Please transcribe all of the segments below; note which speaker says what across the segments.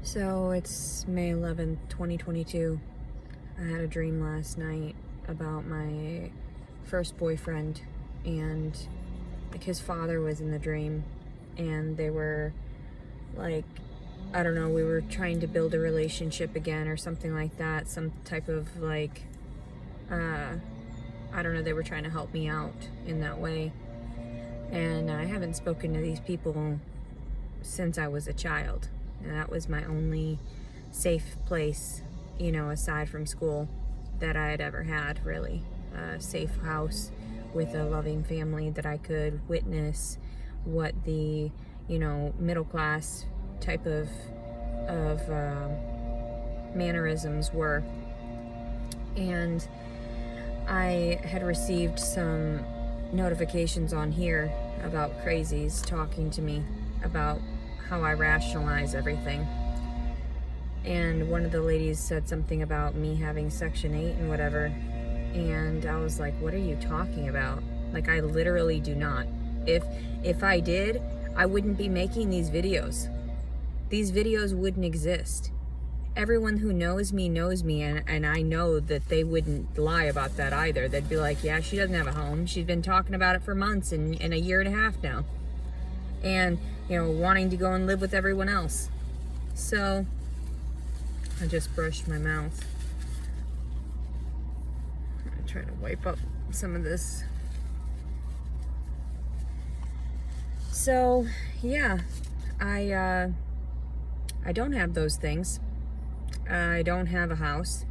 Speaker 1: So it's May 11th, 2022. I had a dream last night about my first boyfriend, and like his father was in the dream, and they were like, I don't know, we were trying to build a relationship again or something like that. Some type of like, I don't know, they were trying to help me out in that way. And I haven't spoken to these people since I was a child. And that was my only safe place, you know, aside from school, that I had ever had, really. A safe house with a loving family that I could witness what the, you know, middle class type of mannerisms were. And I had received some notifications on here about crazies talking to me about how I rationalize everything. And one of the ladies said something about me having Section 8 and whatever. And I was like, what are you talking about? Like, I literally do not. If I did, I wouldn't be making these videos. These videos wouldn't exist. Everyone who knows me, and I know that they wouldn't lie about that either. They'd be like, yeah, she doesn't have a home. She's been talking about it for months and a year and a half now. And, you know, wanting to go and live with everyone else. So, I just brushed my mouth. I'm trying to wipe up some of this. So, yeah, I don't have those things. I don't have a house.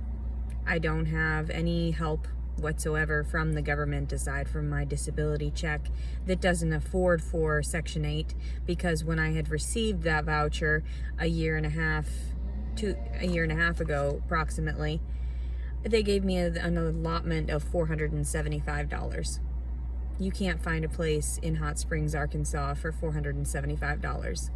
Speaker 1: I don't have any help whatsoever from the government aside from my disability check that doesn't afford for Section 8, because when I had received that voucher a year and a half ago approximately, they gave me an allotment of $475. You can't find a place in Hot Springs, Arkansas for $475.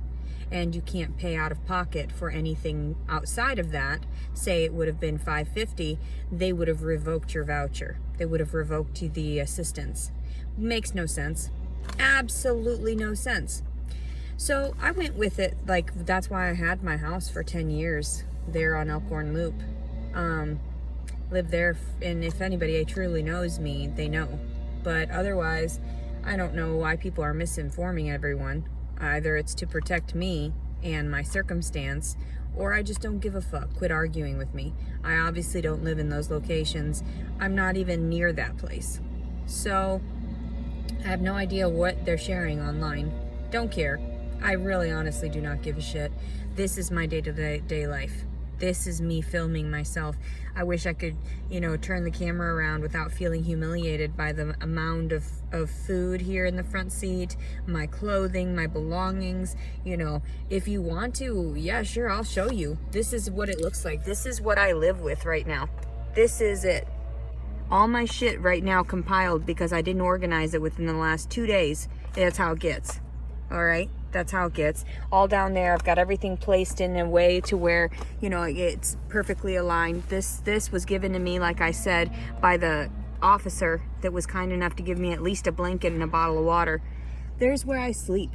Speaker 1: And you can't pay out of pocket for anything outside of that. Say it would have been $550, they would have revoked your voucher. They would have revoked the assistance. Makes no sense. Absolutely no sense. So I went with it. Like, that's why I had my house for 10 years there on Elkhorn Loop. Lived there, and if anybody truly knows me, they know. But otherwise, I don't know why people are misinforming everyone. Either it's to protect me and my circumstance, or I just don't give a fuck. Quit arguing with me. I obviously don't live in those locations. I'm not even near that place. So, I have no idea what they're sharing online. Don't care. I really honestly do not give a shit. This is my day-to-day life. This is me filming myself. I wish I could, you know, turn the camera around without feeling humiliated by the amount of food here in the front seat, my clothing, my belongings. You know, if you want to, yeah, sure, I'll show you. This is what it looks like. This is what I live with right now. This is it. All my shit right now compiled because I didn't organize it within the last 2 days. That's how it gets. All right? That's how it gets. All down there, I've got everything placed in a way to where, you know, it's perfectly aligned. This was given to me, like I said, by the officer that was kind enough to give me at least a blanket and a bottle of water. There's where I sleep.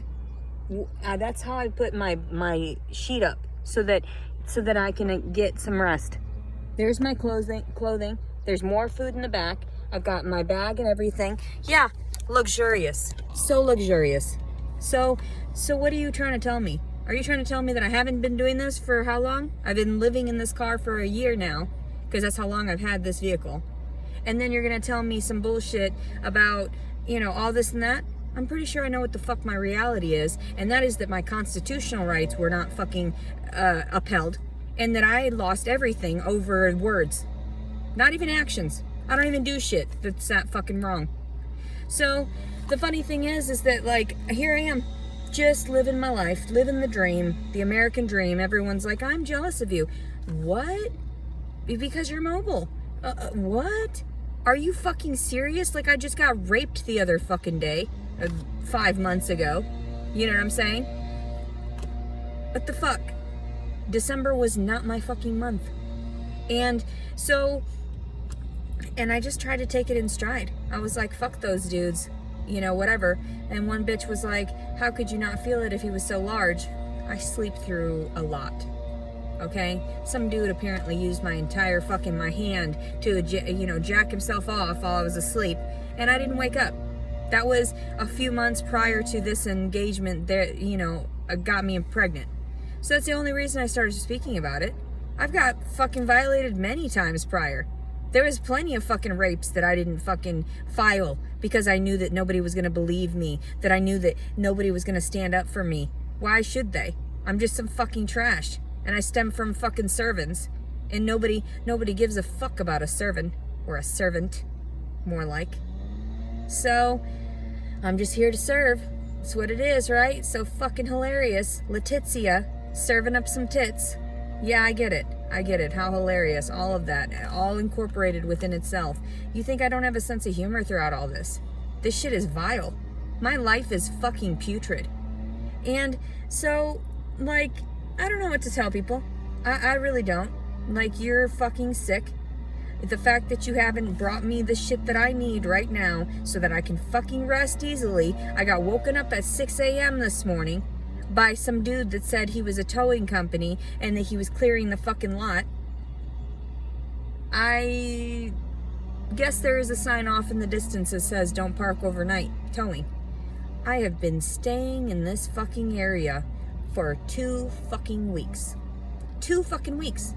Speaker 1: That's how I put my sheet up so that I can get some rest. There's my clothing. There's more food in the back. I've got my bag and everything. Yeah, luxurious. So luxurious. So what are you trying to tell me? Are you trying to tell me that I haven't been doing this for how long? I've been living in this car for a year now, because that's how long I've had this vehicle. And then you're going to tell me some bullshit about, you know, all this and that? I'm pretty sure I know what the fuck my reality is, and that is that my constitutional rights were not fucking upheld, and that I lost everything over words. Not even actions. I don't even do shit that's that fucking wrong. So, the funny thing is that, like, here I am, just living my life, living the dream, the American dream. Everyone's like, I'm jealous of you. What? Because you're mobile. What? Are you fucking serious? Like, I just got raped the other fucking day, 5 months ago. You know what I'm saying? What the fuck? December was not my fucking month. And so, and I just tried to take it in stride. I was like, fuck those dudes. You know, whatever. And one bitch was like, how could you not feel it if he was so large? I sleep through a lot. okay? Some dude apparently used my entire fucking my hand to, jack himself off while I was asleep, and I didn't wake up. That was a few months prior to this engagement that, got me pregnant. So that's the only reason I started speaking about it. I've got fucking violated many times prior. There was plenty of fucking rapes that I didn't fucking file because I knew that nobody was going to believe me, that I knew that nobody was going to stand up for me. Why should they? I'm just some fucking trash, and I stem from fucking servants, and nobody gives a fuck about a servant, or a servant, more like. So, I'm just here to serve. That's what it is, right? So fucking hilarious. Leticia serving up some tits. Yeah, I get it. How hilarious. All of that. All incorporated within itself. You think I don't have a sense of humor throughout all this? This shit is vile. My life is fucking putrid. And so, I don't know what to tell people. I really don't. You're fucking sick. The fact that you haven't brought me the shit that I need right now so that I can fucking rest easily. I got woken up at 6 a.m. this morning by some dude that said he was a towing company and that he was clearing the fucking lot. I guess there is a sign off in the distance that says don't park overnight towing. I have been staying in this fucking area for 2 fucking weeks. 2 fucking weeks.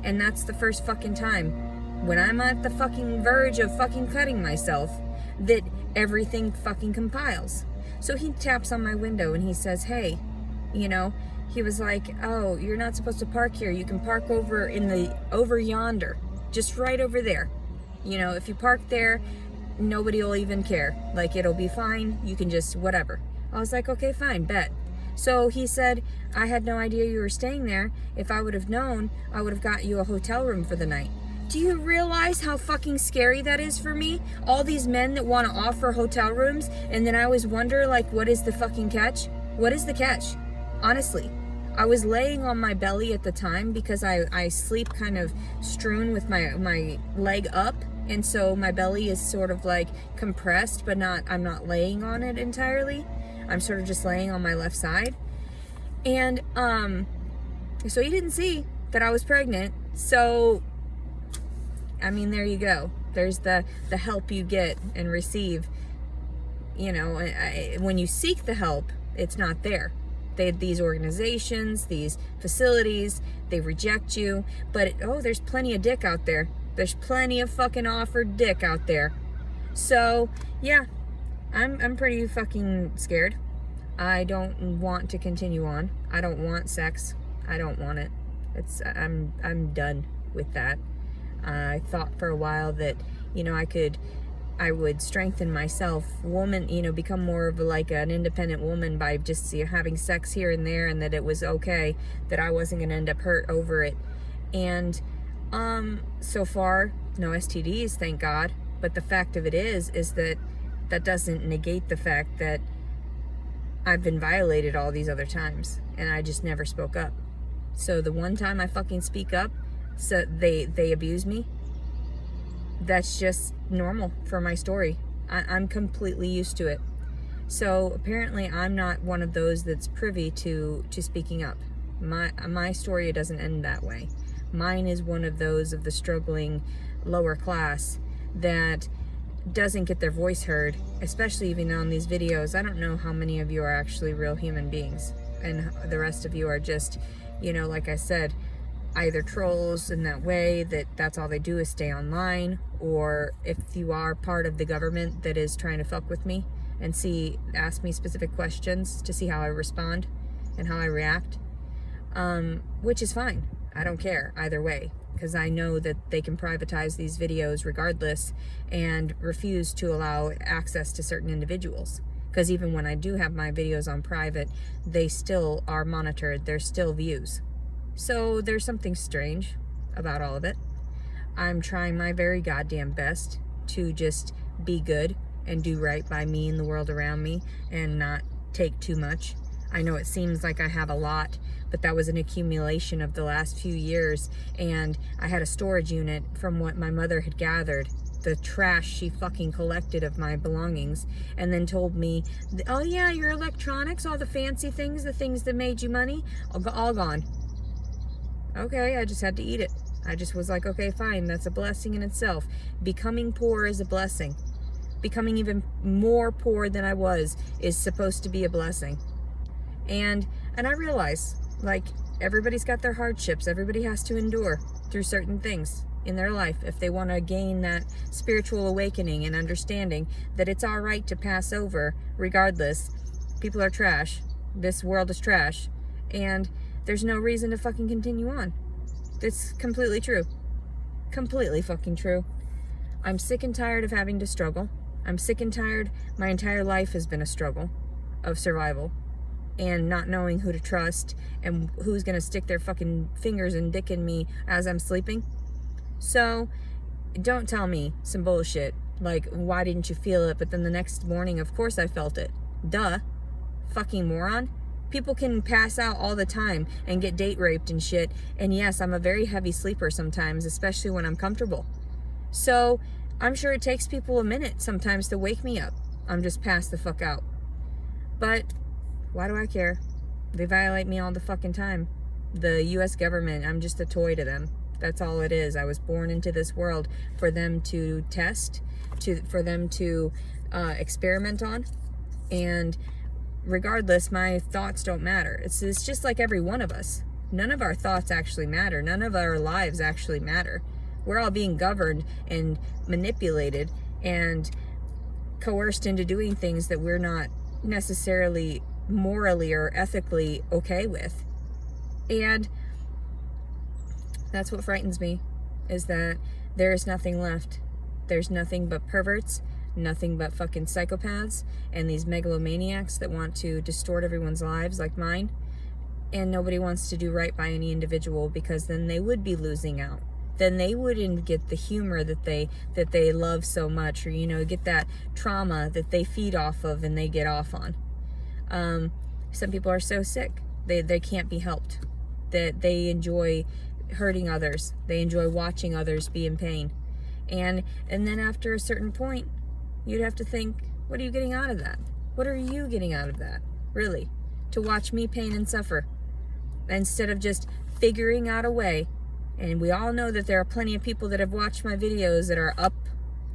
Speaker 1: And that's the first fucking time when I'm at the fucking verge of fucking cutting myself that everything fucking compiles. So he taps on my window and he says, hey, he was like, oh, you're not supposed to park here. You can park over yonder, just right over there. If you park there, nobody will even care. It'll be fine. You can just whatever. I was like, okay, fine, bet. So he said, I had no idea you were staying there. If I would have known, I would have got you a hotel room for the night. Do you realize how fucking scary that is for me? All these men that want to offer hotel rooms, and then I always wonder, what is the fucking catch? What is the catch? Honestly, I was laying on my belly at the time because I sleep kind of strewn with my leg up, and so my belly is sort of compressed, but I'm not laying on it entirely. I'm sort of just laying on my left side. And so he didn't see that I was pregnant. So there you go. There's the help you get and receive. When you seek the help, it's not there. These organizations, these facilities, they reject you. But there's plenty of dick out there. There's plenty of fucking offered dick out there. So yeah, I'm pretty fucking scared. I don't want to continue on. I don't want sex. I don't want it. I'm done with that. I thought for a while that, I would strengthen myself, become more of an independent woman by just having sex here and there, and that it was okay, that I wasn't going to end up hurt over it. And so far, no STDs, thank God. But the fact of it is that doesn't negate the fact that I've been violated all these other times, and I just never spoke up. So the one time I fucking speak up, so they abuse me. That's just normal for my story. I'm completely used to it. So apparently I'm not one of those that's privy to speaking up. My story doesn't end that way. Mine is one of those of the struggling lower class that doesn't get their voice heard, especially even on these videos. I don't know how many of you are actually real human beings, and the rest of you are just, like I said, either trolls in that way that's all they do is stay online, or if you are part of the government that is trying to fuck with me and ask me specific questions to see how I respond and how I react, which is fine. I don't care either way, because I know that they can privatize these videos regardless and refuse to allow access to certain individuals. Because even when I do have my videos on private, they still are monitored. There's still views. So there's something strange about all of it. I'm trying my very goddamn best to just be good and do right by me and the world around me and not take too much. I know it seems like I have a lot, but that was an accumulation of the last few years, and I had a storage unit from what my mother had gathered, the trash she fucking collected of my belongings, and then told me, oh yeah, your electronics, all the fancy things, the things that made you money, all gone. Okay, I just had to eat it. I just was like, okay, fine, that's a blessing in itself. Becoming poor is a blessing. Becoming even more poor than I was is supposed to be a blessing. And I realize, like, everybody's got their hardships. Everybody has to endure through certain things in their life if they want to gain that spiritual awakening and understanding that it's all right to pass over regardless. People are trash. This world is trash. And there's no reason to fucking continue on. It's completely true. Completely fucking true. I'm sick and tired of having to struggle. I'm sick and tired. My entire life has been a struggle of survival and not knowing who to trust and who's going to stick their fucking fingers and dick in me as I'm sleeping. So don't tell me some bullshit like, why didn't you feel it? But then the next morning, of course I felt it. Duh. Fucking moron. People can pass out all the time and get date raped and shit. And yes, I'm a very heavy sleeper sometimes, especially when I'm comfortable. So I'm sure it takes people a minute sometimes to wake me up. I'm just passed the fuck out. But why do I care? They violate me all the fucking time. The US government, I'm just a toy to them. That's all it is. I was born into this world for them to test, for them to experiment on. And regardless, my thoughts don't matter. It's just like every one of us. None of our thoughts actually matter. None of our lives actually matter. We're all being governed and manipulated and coerced into doing things that we're not necessarily morally or ethically okay with. And that's what frightens me, is that there is nothing left. There's nothing but perverts, nothing but fucking psychopaths, and these megalomaniacs that want to distort everyone's lives like mine. And nobody wants to do right by any individual, because then they would be losing out. Then they wouldn't get the humor that they love so much, or, you know, get that trauma that they feed off of and they get off on. Some people are so sick, they can't be helped. That they enjoy hurting others. They enjoy watching others be in pain. And then after a certain point, you'd have to think, what are you getting out of that? What are you getting out of that? Really? To watch me pain and suffer. Instead of just figuring out a way. And we all know that there are plenty of people that have watched my videos that are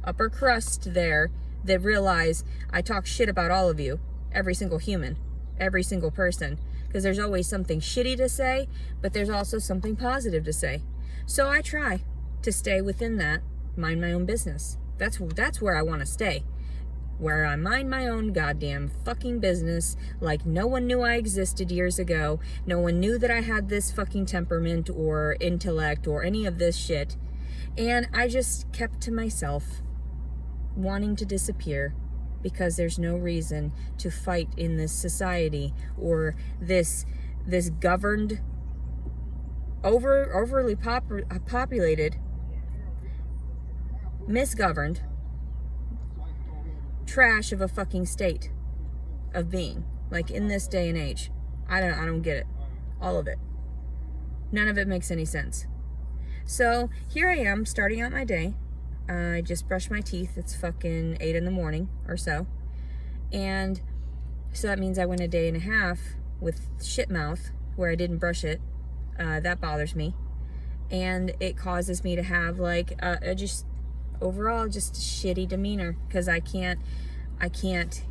Speaker 1: upper crust there, that realize I talk shit about all of you. Every single human. Every single person. Because there's always something shitty to say, but there's also something positive to say. So I try to stay within that, mind my own business. That's where I want to stay. Where I mind my own goddamn fucking business, like no one knew I existed years ago. No one knew that I had this fucking temperament or intellect or any of this shit. And I just kept to myself, wanting to disappear, because there's no reason to fight in this society or this governed, overly populated, misgoverned trash of a fucking state of being, like in this day and age. I don't get it. All of it. None of it makes any sense. So here I am starting out my day. I just brushed my teeth. It's fucking 8 in the morning or so. And so that means I went a day and a half with shit mouth where I didn't brush it. That bothers me. And it causes me to have like just overall just shitty demeanor, because I can't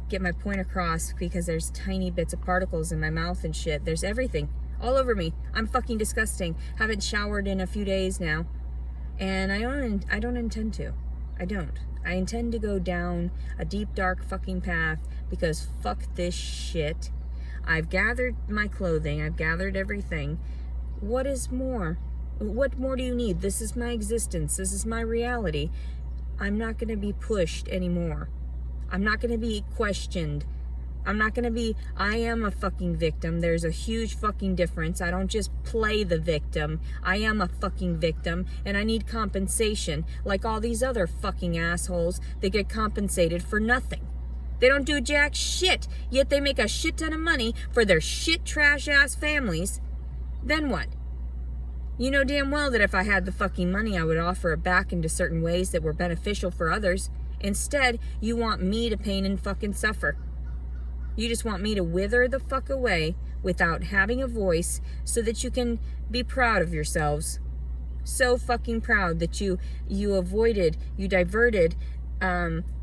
Speaker 1: get my point across because there's tiny bits of particles in my mouth and shit. There's everything all over me. I'm fucking disgusting. Haven't showered in a few days now. And I don't intend to. I don't. I intend to go down a deep, dark fucking path, because fuck this shit. I've gathered my clothing. I've gathered everything. What is more? What more do you need? This is my existence. This is my reality. I'm not going to be pushed anymore. I'm not going to be questioned. I'm not going to be, I am a fucking victim. There's a huge fucking difference. I don't just play the victim. I am a fucking victim, and I need compensation, like all these other fucking assholes that get compensated for nothing. They don't do jack shit, yet they make a shit ton of money for their shit trash ass families. Then what? You know damn well that if I had the fucking money, I would offer it back into certain ways that were beneficial for others. Instead, you want me to pain and fucking suffer. You just want me to wither the fuck away without having a voice so that you can be proud of yourselves. So fucking proud that you diverted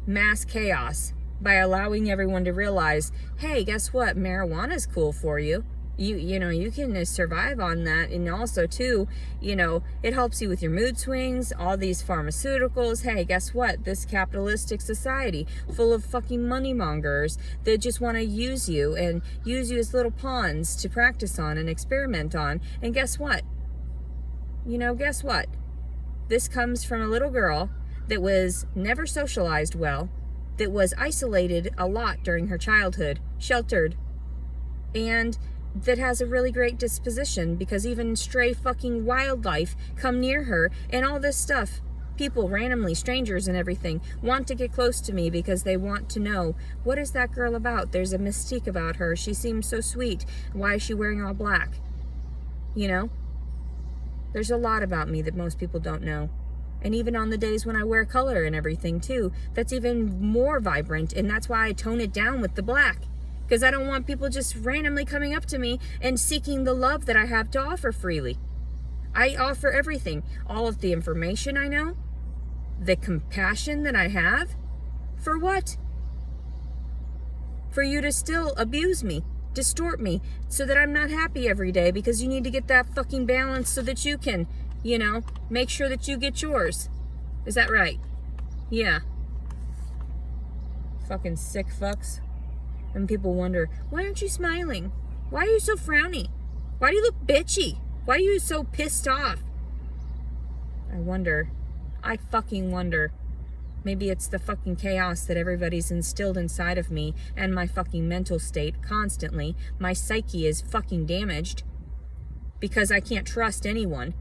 Speaker 1: mass chaos by allowing everyone to realize, hey, guess what? Marijuana's cool for you. You can survive on that. And also too, it helps you with your mood swings, all these pharmaceuticals. Hey, guess what? This capitalistic society full of fucking money mongers that just want to use you as little pawns to practice on and experiment on. And guess what? Guess what? This comes from a little girl that was never socialized well, that was isolated a lot during her childhood, sheltered, and that has a really great disposition because even stray fucking wildlife come near her and all this stuff. People, randomly, strangers and everything, want to get close to me because they want to know, what is that girl about? There's a mystique about her. She seems so sweet. Why is she wearing all black? There's a lot about me that most people don't know. And even on the days when I wear color and everything too, that's even more vibrant. And that's why I tone it down with the black. Because I don't want people just randomly coming up to me and seeking the love that I have to offer freely. I offer everything. All of the information I know. The compassion that I have. For what? For you to still abuse me. Distort me. So that I'm not happy every day. Because you need to get that fucking balance so that you can, make sure that you get yours. Is that right? Yeah. Fucking sick fucks. And people wonder, why aren't you smiling? Why are you so frowny? Why do you look bitchy? Why are you so pissed off? I fucking wonder. Maybe it's the fucking chaos that everybody's instilled inside of me and my fucking mental state constantly. My psyche is fucking damaged because I can't trust anyone.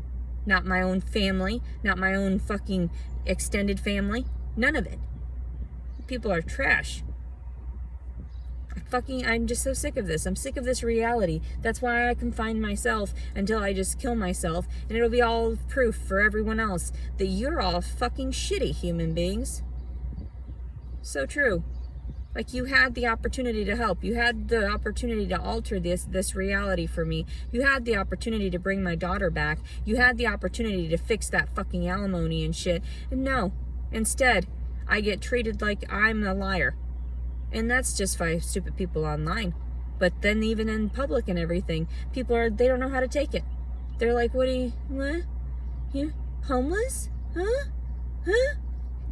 Speaker 1: Not my own family, not my own fucking extended family. None of it. People are trash. I'm just so sick of this. I'm sick of this reality. That's why I confine myself until I just kill myself, and it'll be all proof for everyone else that you're all fucking shitty human beings. So true. Like, you had the opportunity to help. You had the opportunity to alter this reality for me. You had the opportunity to bring my daughter back. You had the opportunity to fix that fucking alimony and shit. And no. Instead, I get treated like I'm a liar. And that's just by stupid people online. But then even in public and everything, they don't know how to take it. They're like, what? You homeless? Huh?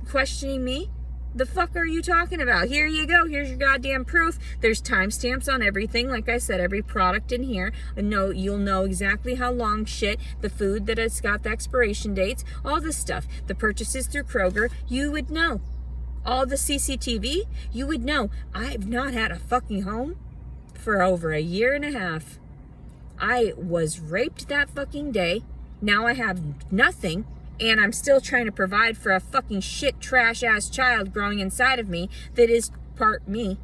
Speaker 1: Questioning me? The fuck are you talking about? Here you go. Here's your goddamn proof. There's timestamps on everything. Like I said, every product in here. You'll know exactly how long shit, the food that it's got the expiration dates, all this stuff. The purchases through Kroger, you would know. All the CCTV, you would know. I've not had a fucking home for over a year and a half. I was raped that fucking day. Now I have nothing, and I'm still trying to provide for a fucking shit trash ass child growing inside of me that is part me.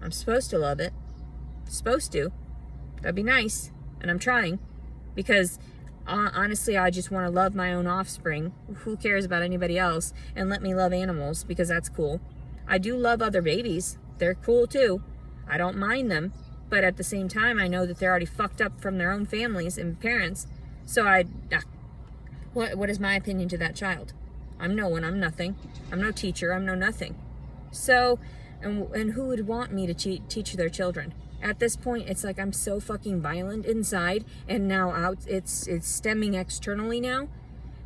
Speaker 1: I'm supposed to love it. Supposed to. That'd be nice. And I'm trying. Because honestly, I just want to love my own offspring. Who cares about anybody else? And let me love animals, because that's cool. I do love other babies. They're cool too. I don't mind them. But at the same time, I know that they're already fucked up from their own families and parents. So what is my opinion to that child? I'm no one. I'm nothing. I'm no teacher. I'm no nothing. So, and who would want me to teach their children? At this point, it's like I'm so fucking violent inside, and now out. It's stemming externally now,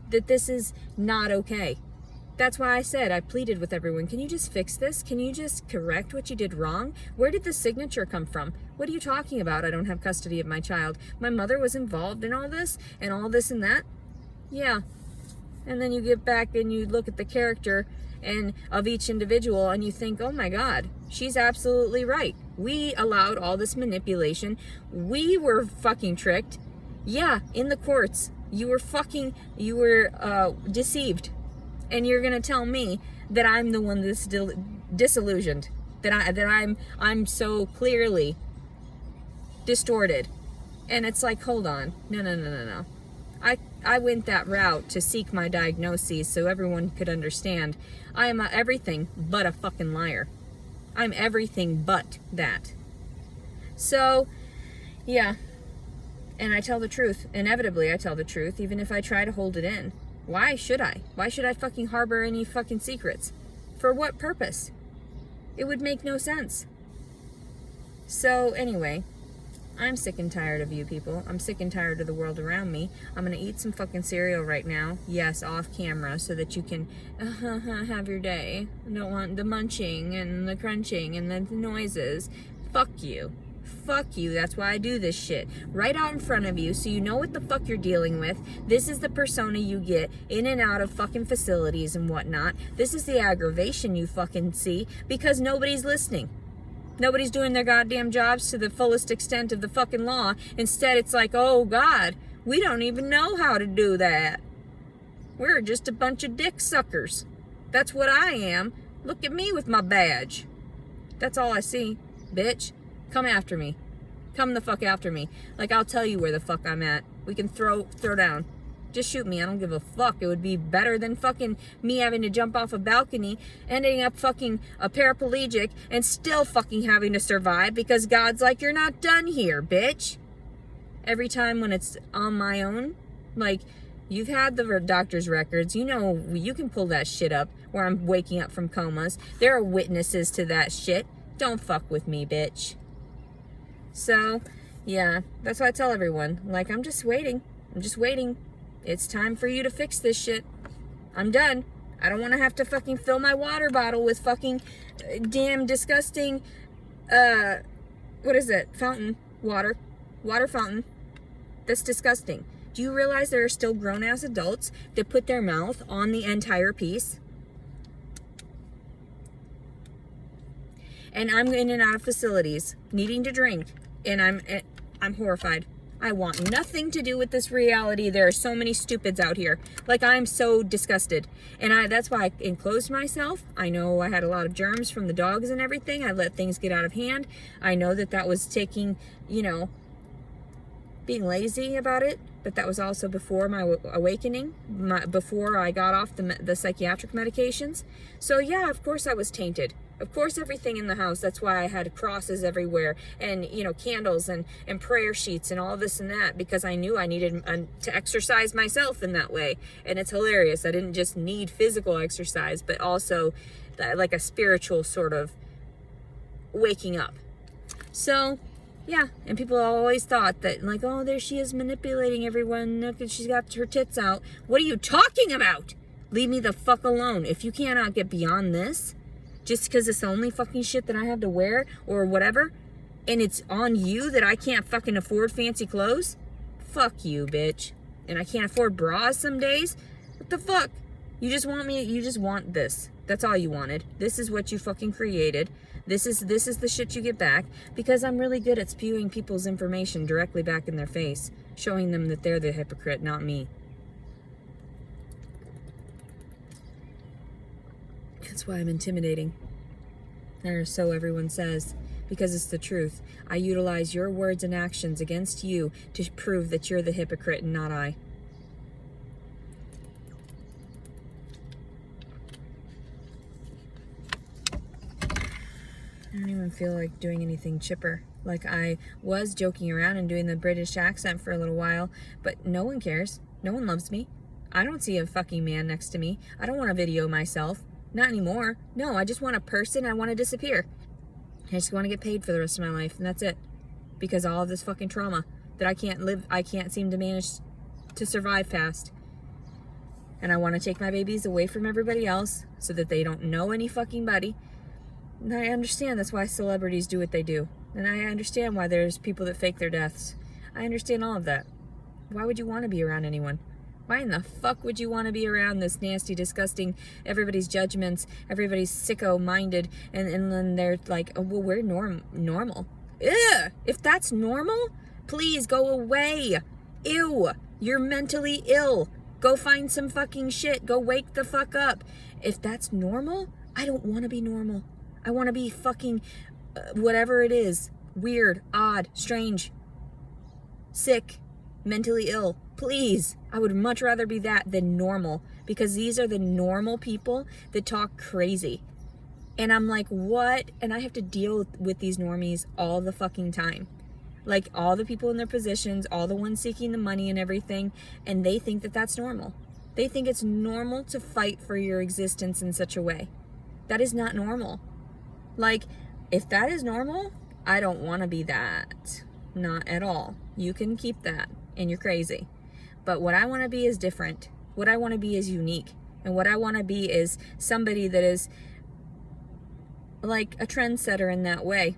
Speaker 1: that this is not okay. That's why I said, I pleaded with everyone, can you just fix this? Can you just correct what you did wrong? Where did the signature come from? What are you talking about? I don't have custody of my child. My mother was involved in all this and that. Yeah. And then you get back and you look at the character and of each individual, and you think, oh my God, she's absolutely right. We allowed all this manipulation. We were fucking tricked. Yeah, in the courts, you were deceived. And you're gonna tell me that I'm the one that's disillusioned, that I'm so clearly distorted. And it's like, hold on, no. I went that route to seek my diagnoses so everyone could understand. I am everything but a fucking liar. I'm everything but that. So, Yeah. And I tell the truth. Inevitably, I tell the truth, even if I try to hold it in. Why should I? Why should I fucking harbor any fucking secrets? For what purpose? It would make no sense. So, anyway, I'm sick and tired of you people. I'm sick and tired of the world around me. I'm gonna eat some fucking cereal right now. Yes, off camera, so that you can have your day. I don't want the munching and the crunching and the noises. Fuck you. Fuck you. That's why I do this shit. Right out in front of you, so you know what the fuck you're dealing with. This is the persona you get in and out of fucking facilities and whatnot. This is the aggravation you fucking see because nobody's listening. Nobody's doing their goddamn jobs to the fullest extent of the fucking law. Instead, it's like, oh God, we don't even know how to do that. We're just a bunch of dick suckers. That's what I am. Look at me with my badge. That's all I see, bitch. Come after me. Come the fuck after me. Like, I'll tell you where the fuck I'm at. We can throw down. Just shoot me. I don't give a fuck. It would be better than fucking me having to jump off a balcony, ending up fucking a paraplegic, and still fucking having to survive because God's like, you're not done here, bitch. Every time when it's on my own, like, you've had the doctor's records. You know, you can pull that shit up where I'm waking up from comas. There are witnesses to that shit. Don't fuck with me, bitch. So, yeah, that's why I tell everyone. Like, I'm just waiting. I'm just waiting. It's time for you to fix this shit. I'm done. I don't want to have to fucking fill my water bottle with fucking damn disgusting, what is it? Fountain water. Water fountain. That's disgusting. Do you realize there are still grown-ass adults that put their mouth on the entire piece? And I'm in and out of facilities, needing to drink, and I'm horrified. I want nothing to do with this reality. There are so many stupids out here. Like, I'm so disgusted. And that's why I enclosed myself. I know I had a lot of germs from the dogs and everything. I let things get out of hand. I know that was taking, being lazy about it. But that was also before my awakening, before I got off the psychiatric medications. So yeah, of course I was tainted. Of course everything in the house, that's why I had crosses everywhere and, candles and prayer sheets and all this and that, because I knew I needed to exercise myself in that way. And it's hilarious. I didn't just need physical exercise, but also like a spiritual sort of waking up. So, yeah, and people always thought that, like, oh, there she is manipulating everyone. Look, she's got her tits out. What are you talking about? Leave me the fuck alone. If you cannot get beyond this, just because it's the only fucking shit that I have to wear or whatever, and it's on you that I can't fucking afford fancy clothes, fuck you, bitch. And I can't afford bras some days? What the fuck? You just want this. That's all you wanted. This is what you fucking created. This is the shit you get back, because I'm really good at spewing people's information directly back in their face, showing them that they're the hypocrite, not me. That's why I'm intimidating. Or so everyone says, because it's the truth. I utilize your words and actions against you to prove that you're the hypocrite and not I. I don't even feel like doing anything chipper. Like, I was joking around and doing the British accent for a little while, but no one cares. No one loves me. I don't see a fucking man next to me. I don't want to video myself. Not anymore. No, I just want a person. I want to disappear. I just want to get paid for the rest of my life, and that's it. Because all of this fucking trauma that I can't seem to manage to survive past. And I want to take my babies away from everybody else so that they don't know any fucking buddy. And I understand that's why celebrities do what they do. And I understand why there's people that fake their deaths. I understand all of that. Why would you want to be around anyone? Why in the fuck would you want to be around this nasty, disgusting, everybody's judgments, everybody's sicko-minded, and then they're like, oh, well, we're normal. Ugh! If that's normal, please go away. Ew! You're mentally ill. Go find some fucking shit. Go wake the fuck up. If that's normal, I don't want to be normal. I want to be fucking whatever it is. Weird, odd, strange, sick, mentally ill. Please. I would much rather be that than normal, because these are the normal people that talk crazy. And I'm like, what? And I have to deal with these normies all the fucking time. Like all the people in their positions, all the ones seeking the money and everything, and they think that that's normal. They think it's normal to fight for your existence in such a way. That is not normal. Like, if that is normal, I don't want to be that. Not at all. You can keep that, and you're crazy. But what I want to be is different. What I want to be is unique. And what I want to be is somebody that is like a trendsetter in that way.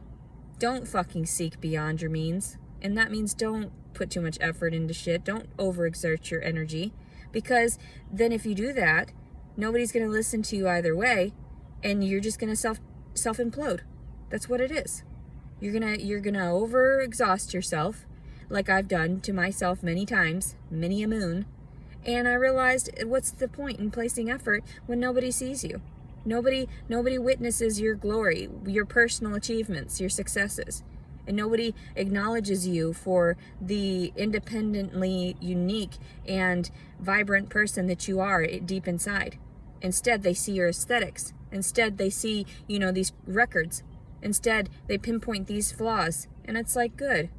Speaker 1: Don't fucking seek beyond your means. And that means don't put too much effort into shit. Don't overexert your energy. Because then if you do that, nobody's going to listen to you either way. And you're just going to self-implode. That's what it is. You're gonna overexhaust yourself, like I've done to myself many times, many a moon. And I realized, what's the point in placing effort when nobody sees you? Nobody witnesses your glory, your personal achievements, your successes. And nobody acknowledges you for the independently unique and vibrant person that you are deep inside. Instead, they see your aesthetics. Instead, they see, these records. Instead, they pinpoint these flaws. And it's like, good.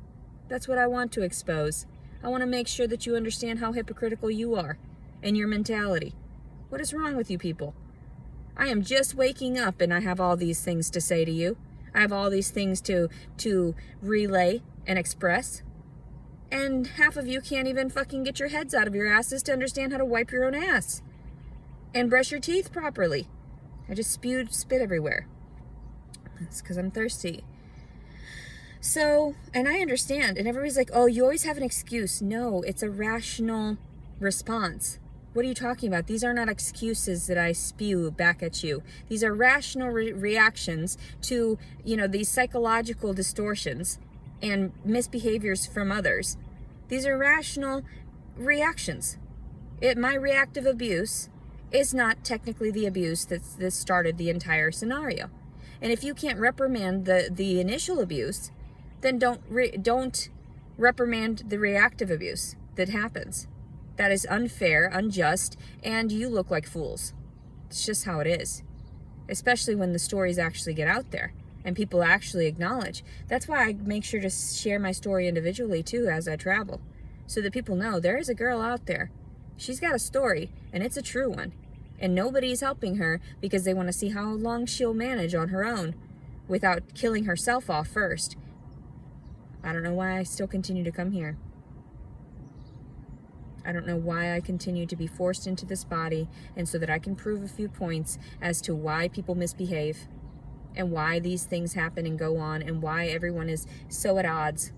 Speaker 1: That's what I want to expose. I want to make sure that you understand how hypocritical you are and your mentality. What is wrong with you people? I am just waking up and I have all these things to say to you. I have all these things to relay and express. And half of you can't even fucking get your heads out of your asses to understand how to wipe your own ass and brush your teeth properly. I just spit everywhere. It's because I'm thirsty. So, and I understand, and everybody's like, oh, you always have an excuse. No, it's a rational response. What are you talking about? These are not excuses that I spew back at you. These are rational reactions to, these psychological distortions and misbehaviors from others. These are rational reactions. My reactive abuse is not technically the abuse that started the entire scenario. And if you can't reprimand the initial abuse, then don't reprimand the reactive abuse that happens. That is unfair, unjust, and you look like fools. It's just how it is. Especially when the stories actually get out there and people actually acknowledge. That's why I make sure to share my story individually too as I travel, so that people know there is a girl out there. She's got a story, and it's a true one. And nobody's helping her because they want to see how long she'll manage on her own without killing herself off first. I don't know why I still continue to come here. I don't know why I continue to be forced into this body, and so that I can prove a few points as to why people misbehave and why these things happen and go on and why everyone is so at odds,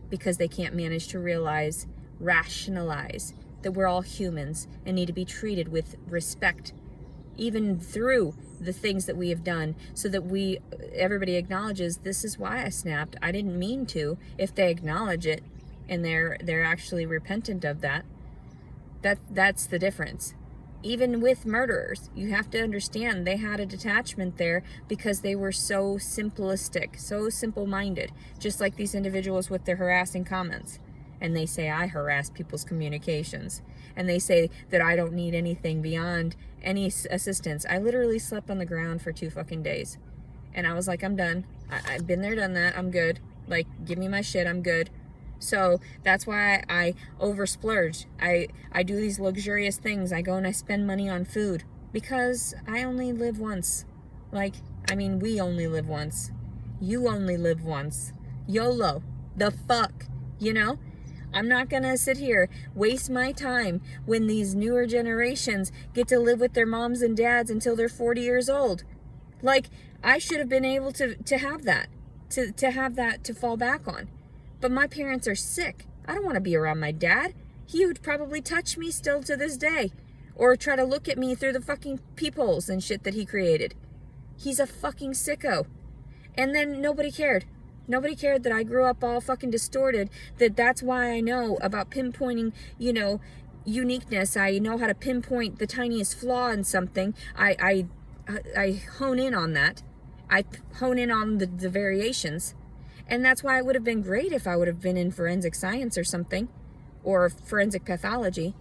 Speaker 1: because they can't manage to rationalize that we're all humans and need to be treated with respect, even through the things that we have done, so that everybody acknowledges this is why I snapped. I didn't mean to. If they acknowledge it and they're actually repentant of that's the difference. Even with murderers, you have to understand they had a detachment there because they were so simplistic, so simple-minded, just like these individuals with their harassing comments. And they say I harass people's communications. And they say that I don't need anything beyond any assistance. I literally slept on the ground for 2 fucking days. And I was like, I'm done. I've been there, done that. I'm good. Like, give me my shit. I'm good. So that's why I oversplurge. I do these luxurious things. I go and I spend money on food because I only live once. We only live once. You only live once. YOLO. The fuck, I'm not gonna sit here, waste my time when these newer generations get to live with their moms and dads until they're 40 years old. I should have been able to have that, to have that to fall back on. But my parents are sick. I don't want to be around my dad. He would probably touch me still to this day, or try to look at me through the fucking peepholes and shit that he created. He's a fucking sicko. And then nobody cared. Nobody cared that I grew up all fucking distorted, that's why I know about pinpointing, uniqueness. I know how to pinpoint the tiniest flaw in something. I hone in on that. I hone in on the variations. And that's why it would have been great if I would have been in forensic science or something, or forensic pathology,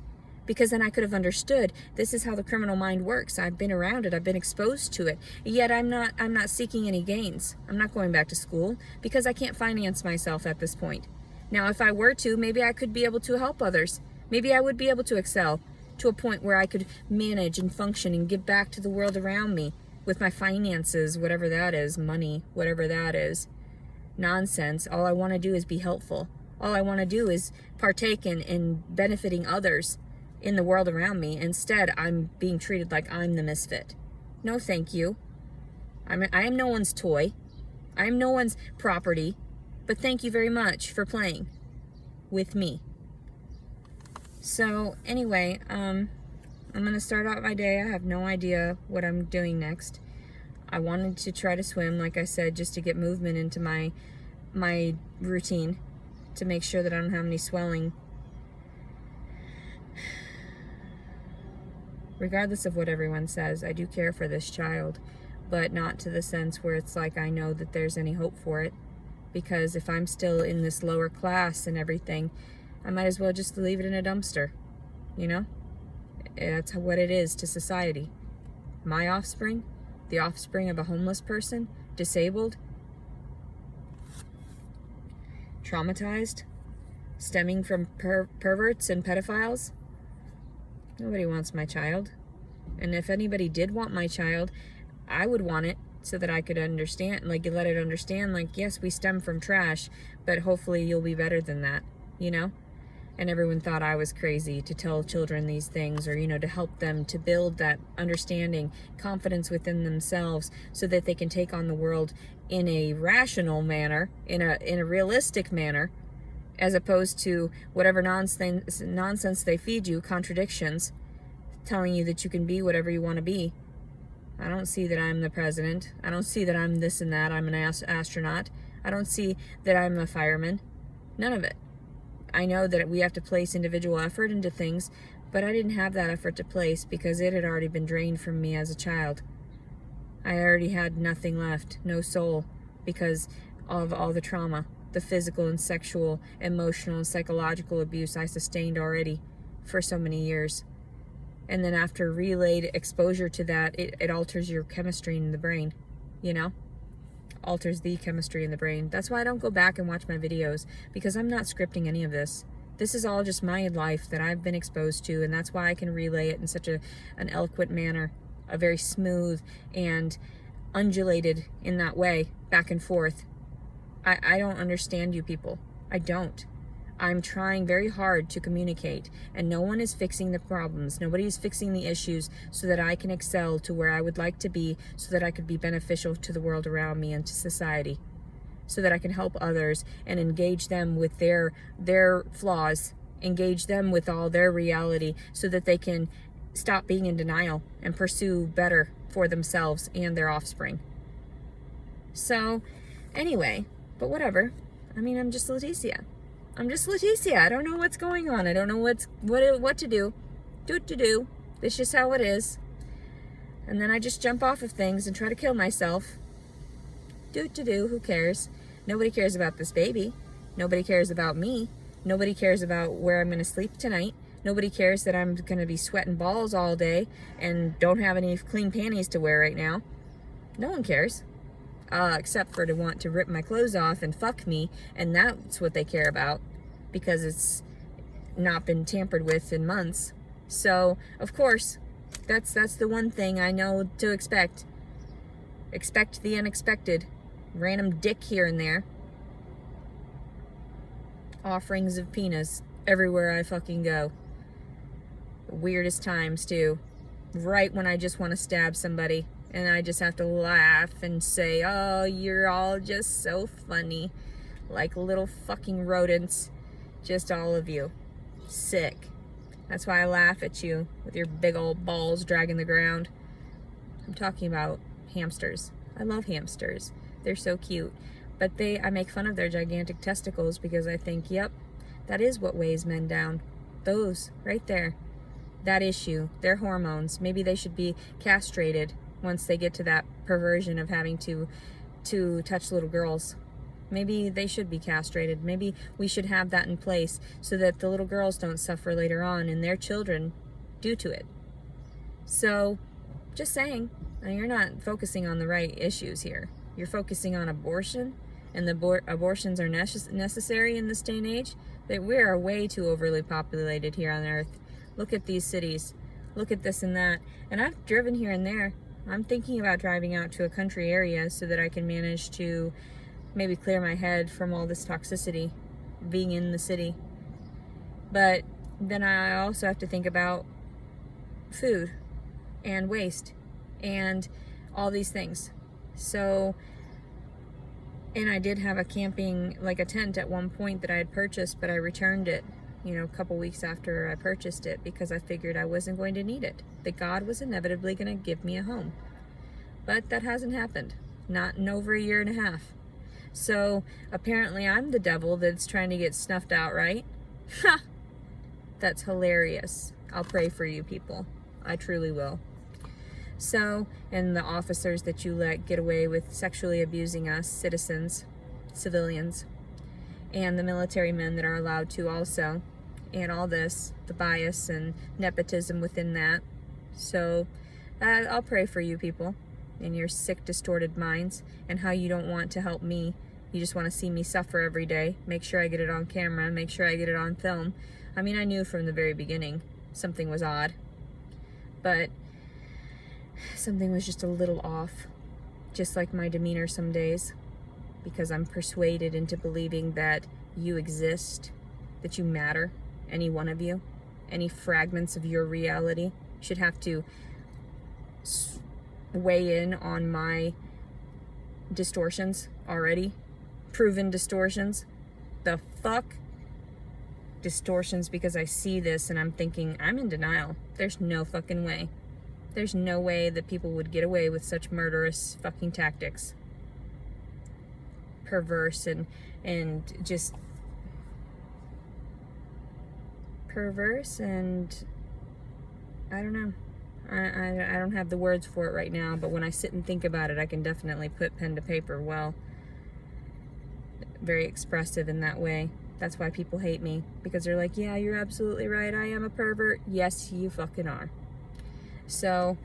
Speaker 1: because then I could have understood this is how the criminal mind works. I've been around it. I've been exposed to it. Yet I'm not seeking any gains. I'm not going back to school because I can't finance myself at this point. Now, if I were to, maybe I could be able to help others. Maybe I would be able to excel to a point where I could manage and function and give back to the world around me with my finances, whatever that is, money, whatever that is. Nonsense. All I want to do is be helpful. All I want to do is partake in benefiting others in the world around me. Instead, I'm being treated like I'm the misfit. No, thank you. I am no one's toy. I am no one's property. But thank you very much for playing with me. So anyway, I'm going to start out my day. I have no idea what I'm doing next. I wanted to try to swim, like I said, just to get movement into my routine, to make sure that I don't have any swelling. Regardless of what everyone says, I do care for this child, but not to the sense where it's like I know that there's any hope for it. Because if I'm still in this lower class and everything, I might as well just leave it in a dumpster, you know? That's what it is to society. My offspring, the offspring of a homeless person, disabled, traumatized, stemming from perverts and pedophiles. Nobody wants my child. And if anybody did want my child, I would want it so that I could understand, like, let it understand, like, yes, we stem from trash, but hopefully you'll be better than that, you know? And everyone thought I was crazy to tell children these things, or, you know, to help them to build that understanding, confidence within themselves, so that they can take on the world in a rational manner, in a realistic manner, as opposed to whatever nonsense they feed you, contradictions, telling you that you can be whatever you want to be. I don't see that I'm the president. I don't see that I'm this and that. I'm an astronaut. I don't see that I'm a fireman. None of it. I know that we have to place individual effort into things, but I didn't have that effort to place because it had already been drained from me as a child. I already had nothing left, no soul, because of all the trauma, the physical and sexual, emotional and psychological abuse I sustained already for so many years. And then after relayed exposure to that, it alters your chemistry in the brain, you know? Alters the chemistry in the brain. That's why I don't go back and watch my videos, because I'm not scripting any of this. This is all just my life that I've been exposed to, and that's why I can relay it in such an eloquent manner, a very smooth and undulated in that way, back and forth. I don't understand you people. I don't. I'm trying very hard to communicate, and no one is fixing the problems. Nobody is fixing the issues so that I can excel to where I would like to be, so that I could be beneficial to the world around me and to society, so that I can help others and engage them with their flaws, engage them with all their reality, so that they can stop being in denial and pursue better for themselves and their offspring. So, anyway, but whatever. I mean, I'm just Leticia. I don't know what's going on. I don't know what to do. Do. It's just how it is. And then I just jump off of things and try to kill myself. Do. Who cares? Nobody cares about this baby. Nobody cares about me. Nobody cares about where I'm going to sleep tonight. Nobody cares that I'm going to be sweating balls all day and don't have any clean panties to wear right now. No one cares. Except for to want to rip my clothes off and fuck me, and that's what they care about, because it's not been tampered with in months. So, of course, that's the one thing I know to expect. Expect the unexpected. Random dick here and there. Offerings of penis everywhere I fucking go. Weirdest times, too. Right when I just want to stab somebody. And I just have to laugh and say, oh, you're all just so funny. Like little fucking rodents. Just all of you. Sick. That's why I laugh at you with your big old balls dragging the ground. I'm talking about hamsters. I love hamsters. They're so cute. But I make fun of their gigantic testicles because I think, yep, that is what weighs men down. Those, right there. That issue. Their hormones. Maybe they should be castrated once they get to that perversion of having to touch little girls. Maybe they should be castrated. Maybe we should have that in place so that the little girls don't suffer later on and their children due to it. So, just saying, you're not focusing on the right issues here. You're focusing on abortion and the abortions are necessary in this day and age, that we are way too overly populated here on Earth. Look at these cities. Look at this and that. And I've driven here and there. I'm thinking about driving out to a country area so that I can manage to maybe clear my head from all this toxicity being in the city. But then I also have to think about food and waste and all these things. So, and I did have a camping, like a tent at one point that I had purchased, but I returned it, you know, a couple weeks after I purchased it because I figured I wasn't going to need it. That God was inevitably going to give me a home. But that hasn't happened. Not in over a year and a half. So apparently I'm the devil that's trying to get snuffed out, right? Ha! That's hilarious. I'll pray for you people. I truly will. So, and the officers that you let get away with sexually abusing us, citizens, civilians, and the military men that are allowed to also, and all this, the bias and nepotism within that. So, I'll pray for you people and your sick, distorted minds and how you don't want to help me. You just want to see me suffer every day. Make sure I get it on camera. Make sure I get it on film. I mean, I knew from the very beginning something was odd, but something was just a little off, just like my demeanor some days, because I'm persuaded into believing that you exist, that you matter, any one of you, any fragments of your reality should have to weigh in on my distortions already, proven distortions. The fuck? Distortions because I see this and I'm thinking, I'm in denial. There's no fucking way. There's no way that people would get away with such murderous fucking tactics. Perverse and just perverse, and I don't know. I don't have the words for it right now, but when I sit and think about it, I can definitely put pen to paper well. Very expressive in that way. That's why people hate me, because they're like, yeah, you're absolutely right, I am a pervert. Yes, you fucking are. So,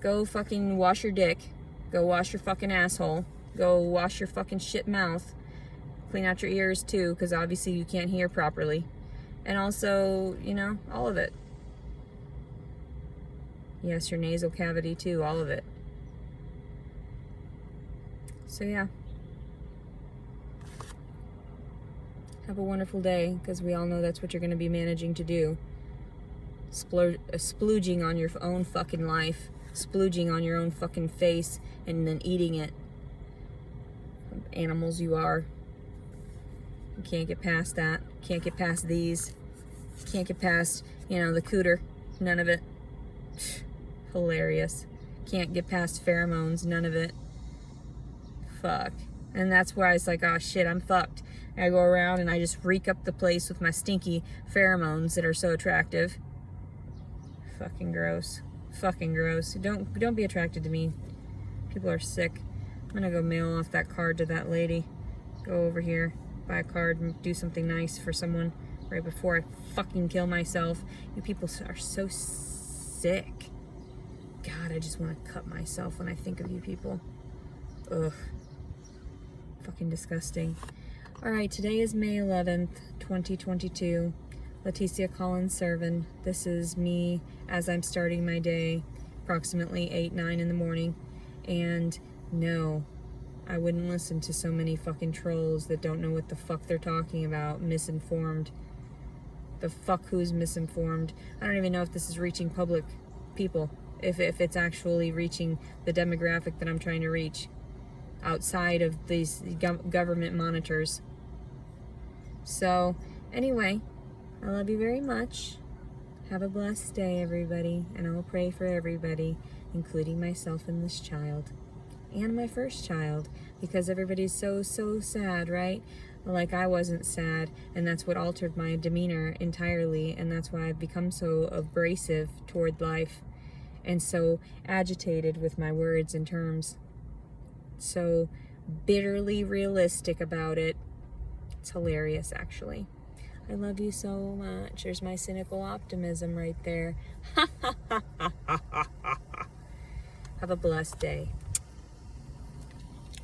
Speaker 1: go fucking wash your dick. Go wash your fucking asshole. Go wash your fucking shit mouth. Clean out your ears too, because obviously you can't hear properly. And also, you know, all of it. Yes, your nasal cavity too, all of it. So yeah. Have a wonderful day, because we all know that's what you're going to be managing to do. Splooging on your own fucking life. Splooging on your own fucking face, and then eating it. Animals you are. You can't get past that. Can't get past these. Can't get past, you know, the cooter. None of it. Hilarious. Can't get past pheromones. None of it. Fuck. And that's where I was like, oh shit, I'm fucked. I go around and I just reek up the place with my stinky pheromones that are so attractive. Fucking gross. Fucking gross. Don't be attracted to me. People are sick. I'm gonna go mail off that card to that lady. Go over here, buy a card, and do something nice for someone right before I fucking kill myself. You people are so sick. God, I just want to cut myself when I think of you people. Ugh. Fucking disgusting. Alright, today is May 11th, 2022. Leticia Collins Servin. This is me as I'm starting my day, approximately 8, 9 in the morning. And no, I wouldn't listen to so many fucking trolls that don't know what the fuck they're talking about, misinformed. The fuck who's misinformed? I don't even know if this is reaching public people, if it's actually reaching the demographic that I'm trying to reach outside of these government monitors. So, anyway, I love you very much. Have a blessed day, everybody, and I will pray for everybody, including myself and this child. And my first child, because everybody's so sad, right? Like I wasn't sad, and that's what altered my demeanor entirely, and that's why I've become so abrasive toward life, and so agitated with my words and terms. So bitterly realistic about it. It's hilarious, actually. I love you so much. There's my cynical optimism right there. Have a blessed day.